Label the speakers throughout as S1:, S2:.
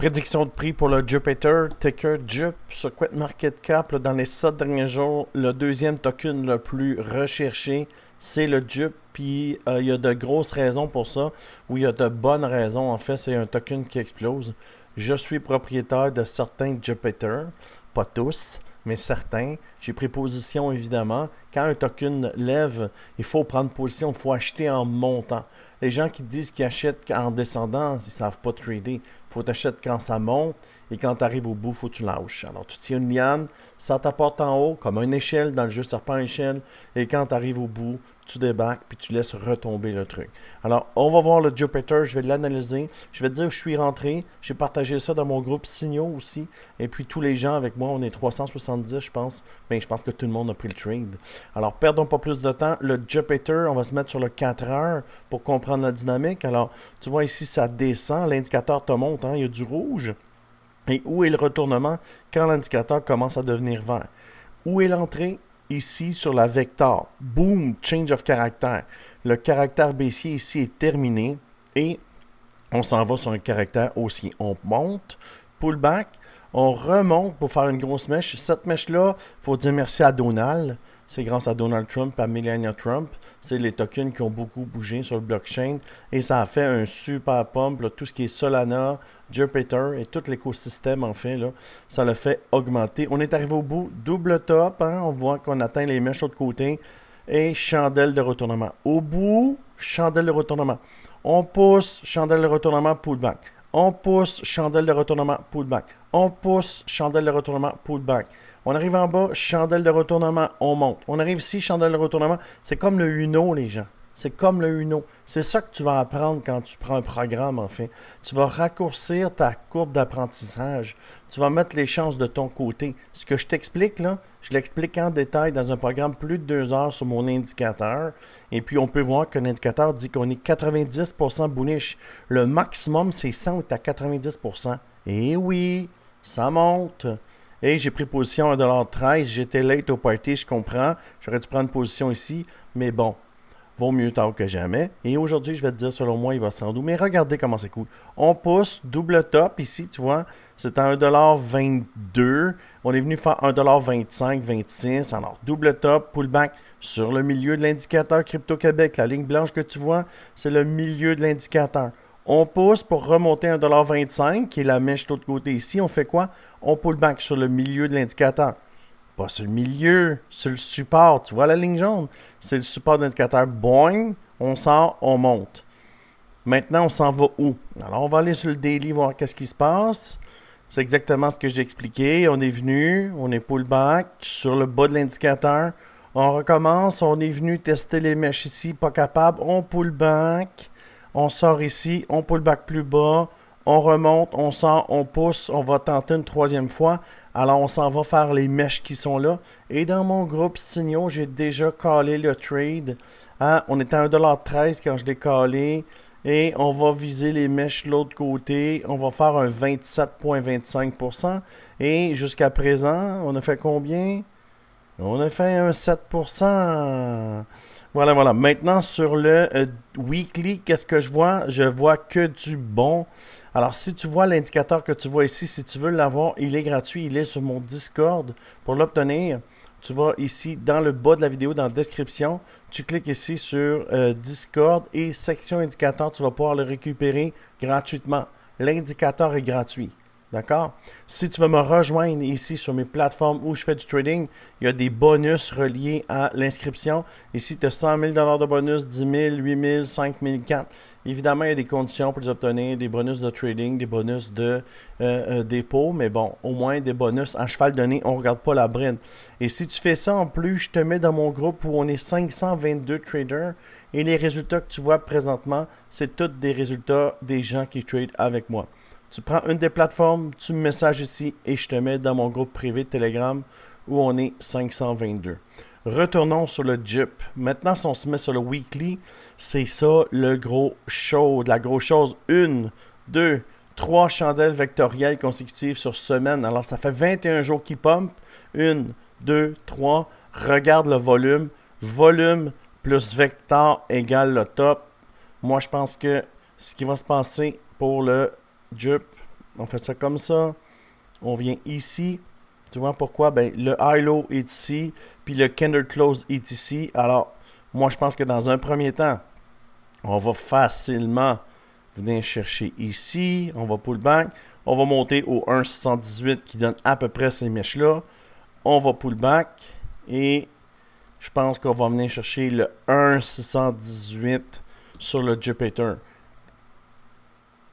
S1: Prédiction de prix pour le Jupiter, ticker Jup, sur CoinMarketCap, là, dans les 7 derniers jours, le deuxième token le plus recherché, c'est le Jup. Puis il y a de grosses raisons pour ça, ou il y a de bonnes raisons. En fait, c'est un token qui explose. Je suis propriétaire de certains Jupiter, pas tous, mais certains. J'ai pris position évidemment. Quand un token lève, il faut prendre position, il faut acheter en montant. Les gens qui disent qu'ils achètent en descendant, ils ne savent pas trader. Il faut t'acheter quand ça monte et quand tu arrives au bout, il faut que tu lâches. Alors tu tiens une liane, ça t'apporte en haut comme une échelle dans le jeu serpent échelle et quand tu arrives au bout, tu débarques puis tu laisses retomber le truc. Alors on va voir le Jupiter, je vais l'analyser, je vais te dire où je suis rentré, j'ai partagé ça dans mon groupe Signaux aussi et puis tous les gens avec moi, on est 370 je pense, mais je pense que tout le monde a pris le trade. Alors perdons pas plus de temps, le Jupiter, on va se mettre sur le 4 heures pour comprendre la dynamique. Alors tu vois ici ça descend, l'indicateur te montre, hein, il y a du rouge. Et où est le retournement quand l'indicateur commence à devenir vert? Où est l'entrée? Ici sur la vecteur. Boom! Change of caractère. Le caractère baissier ici est terminé et on s'en va sur un caractère haussier. On monte, pullback, on remonte pour faire une grosse mèche. Cette mèche-là, il faut dire merci à Donald. C'est grâce à Donald Trump et à Melania Trump. C'est les tokens qui ont beaucoup bougé sur le blockchain. Et ça a fait un super pump. Là, tout ce qui est Solana, Jupiter et tout l'écosystème, en fait, là, ça l'a fait augmenter. On est arrivé au bout. Double top. Hein, on voit qu'on atteint les mèches de l'autre côté. Et chandelle de retournement. Au bout, chandelle de retournement. On pousse, chandelle de retournement, pullback. On pousse, chandelle de retournement, pullback. On pousse, chandelle de retournement, pullback. On arrive en bas, chandelle de retournement, on monte. On arrive ici, chandelle de retournement. C'est comme le Uno, les gens. C'est comme le Uno. C'est ça que tu vas apprendre quand tu prends un programme, en fait. Tu vas raccourcir ta courbe d'apprentissage. Tu vas mettre les chances de ton côté. Ce que je t'explique, là, je l'explique en détail dans un programme plus de 2 heures sur mon indicateur. Et puis, on peut voir que l'indicateur dit qu'on est 90% bullish. Le maximum, c'est 100, on est à 90%. Et oui, ça monte. Et j'ai pris position à 1,13$. J'étais late au party, je comprends. J'aurais dû prendre position ici. Mais bon, vaut mieux tard que jamais. Et aujourd'hui, je vais te dire, selon moi, il va se rendre où. Mais regardez comment c'est cool. On pousse, double top ici, tu vois. C'est à 1,22$. On est venu faire 1,25$, 26$. Alors, double top, pullback sur le milieu de l'indicateur Crypto-Québec. La ligne blanche que tu vois, c'est le milieu de l'indicateur. On pousse pour remonter à 1,25$, qui est la mèche de l'autre côté ici. On fait quoi? On pull back sur le milieu de l'indicateur. Pas sur le milieu, sur le support. Tu vois la ligne jaune? C'est le support de l'indicateur. Boing, on sort, on monte. Maintenant, on s'en va où? Alors, on va aller sur le daily, voir qu'est-ce qui se passe. C'est exactement ce que j'ai expliqué. On est venu, on est pullback sur le bas de l'indicateur. On recommence, on est venu tester les mèches ici, pas capable. On pull back. On sort ici, on pull back plus bas, on remonte, on sort, on pousse, on va tenter une troisième fois. Alors, on s'en va faire les mèches qui sont là. Et dans mon groupe Signaux, j'ai déjà callé le trade. Hein? On était à 1,13$ quand je l'ai callé. Et on va viser les mèches de l'autre côté. On va faire un 27,25%. Et jusqu'à présent, on a fait combien? On a fait un 7%. Voilà, voilà. Maintenant, sur le weekly, qu'est-ce que je vois? Je vois que du bon. Alors, si tu vois l'indicateur que tu vois ici, si tu veux l'avoir, il est gratuit. Il est sur mon Discord. Pour l'obtenir, tu vas ici dans le bas de la vidéo, dans la description. Tu cliques ici sur Discord et section indicateur. Tu vas pouvoir le récupérer gratuitement. L'indicateur est gratuit. D'accord? Si tu veux me rejoindre ici sur mes plateformes où je fais du trading, il y a des bonus reliés à l'inscription. Ici, tu as 100 000 de bonus, 10 000, 8 000, 5 000, 4 000. Évidemment, il y a des conditions pour les obtenir, des bonus de trading, des bonus de dépôt, mais bon, au moins des bonus à cheval donné, on ne regarde pas la bride. Et si tu fais ça en plus, je te mets dans mon groupe où on est 522 traders et les résultats que tu vois présentement, c'est tous des résultats des gens qui tradent avec moi. Tu prends une des plateformes, tu me messages ici et je te mets dans mon groupe privé de Telegram où on est 522. Retournons sur le Jup. Maintenant, si on se met sur le weekly, c'est ça le gros show. La grosse chose. 1, 2, 3 chandelles vectorielles consécutives sur semaine. Alors, ça fait 21 jours qui pump. 1, 2, 3. Regarde le volume. Volume plus vecteur égale le top. Moi, je pense que ce qui va se passer pour le Jup, On fait ça comme ça. On vient ici. Tu vois pourquoi? Ben, le high-low est ici, puis le candle close est ici. Alors, moi, je pense que dans un premier temps, on va facilement venir chercher ici. On va pull back. On va monter au 1,618 qui donne à peu près ces mèches-là. On va pull back. Et je pense qu'on va venir chercher le 1,618 sur le Jupiter.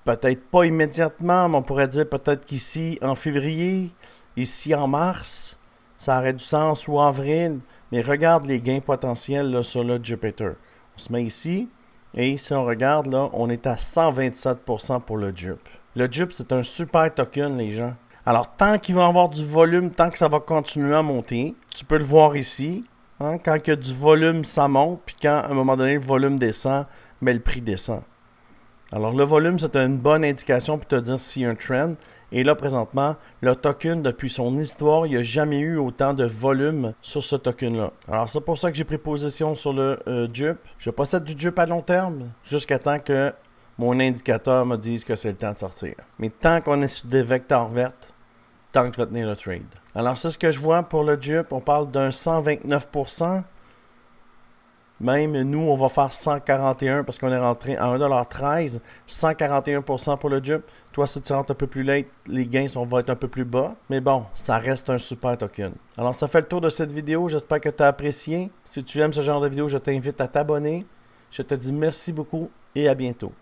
S1: Peut-être pas immédiatement, mais on pourrait dire peut-être qu'ici, en février, ici en mars, ça aurait du sens, ou avril. Mais regarde les gains potentiels là, sur le Jupiter. On se met ici, et si on regarde, là, on est à 127% pour le Jup. Le Jup, c'est un super token, les gens. Alors, tant qu'il va y avoir du volume, tant que ça va continuer à monter, tu peux le voir ici. Hein, quand il y a du volume, ça monte, puis quand, à un moment donné, le volume descend, mais le prix descend. Alors, le volume, c'est une bonne indication pour te dire s'il y a un trend. Et là, présentement, le token, depuis son histoire, il n'y a jamais eu autant de volume sur ce token-là. Alors, c'est pour ça que j'ai pris position sur le Jup. Je possède du Jup à long terme, jusqu'à temps que mon indicateur me dise que c'est le temps de sortir. Mais tant qu'on est sur des vecteurs vertes, tant que je vais tenir le trade. Alors, c'est ce que je vois pour le Jup. On parle d'un 129%. Même nous, on va faire 141 parce qu'on est rentré à 1,13$. 141% pour le Jup. Toi, si tu rentres un peu plus late, les gains vont être un peu plus bas. Mais bon, ça reste un super token. Alors, ça fait le tour de cette vidéo. J'espère que tu as apprécié. Si tu aimes ce genre de vidéo, je t'invite à t'abonner. Je te dis merci beaucoup et à bientôt.